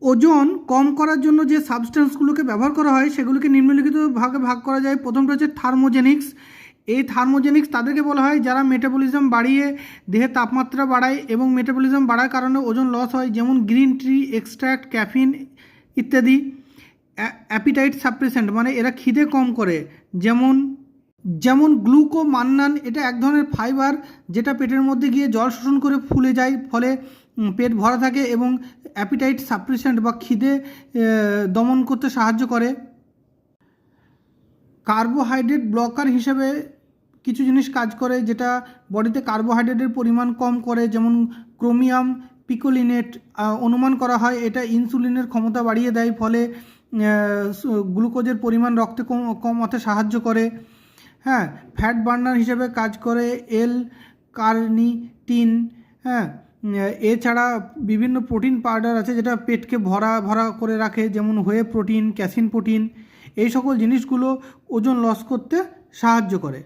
ওজন কম করার জন্য যে সাবস্টেন্সগুলোকে ব্যবহার করা হয় সেগুলোকে নিম্নলিখিত ভাগে ভাগ করা যায়। প্রথমটা হচ্ছে থার্মোজেনিক্স। এই থার্মোজেনিক্স তাদেরকে বলা হয় যারা মেটাবলিজম বাড়িয়ে দেহের তাপমাত্রা বাড়ায় এবং মেটাবলিজম বাড়ার কারণে ওজন লস হয়, যেমন গ্রিন টি এক্সট্র্যাক্ট, ক্যাফিন ইত্যাদি। অ্যাপিটাইট সাপ্রেসেন্ট মানে এরা খিদে কম করে, যেমন যেমন গ্লুকোমান্নান, এটা এক ধরনের ফাইবার যেটা পেটের মধ্যে গিয়ে জল শোষণ করে ফুলে যায়, ফলে পেট ভরা থাকে এবং অ্যাপিটাইট সাপ্রেসেন্ট বা খিদে দমন করতে সাহায্য করে। কার্বোহাইড্রেট ব্লকার হিসেবে কিছু জিনিস কাজ করে যেটা বডিতে কার্বোহাইড্রেটের পরিমাণ কম করে, যেমন ক্রোমিয়াম পিকোলিনেট। অনুমান করা হয় এটা ইনসুলিনের ক্ষমতা বাড়িয়ে দেয়, ফলে গ্লুকোজের পরিমাণ রক্তে কমাতে সাহায্য করে। হ্যাঁ, ফ্যাট বার্নার হিসেবে কাজ করে এল কার্নিটিন। হ্যাঁ, এছাড়া বিভিন্ন প্রোটিন পাউডার আছে যেটা পেটকে ভরা ভরা করে রাখে, যেমন হোয়ে প্রোটিন, ক্যাসিন প্রোটিন। এই সকল জিনিসগুলো ওজন লস করতে সাহায্য করে।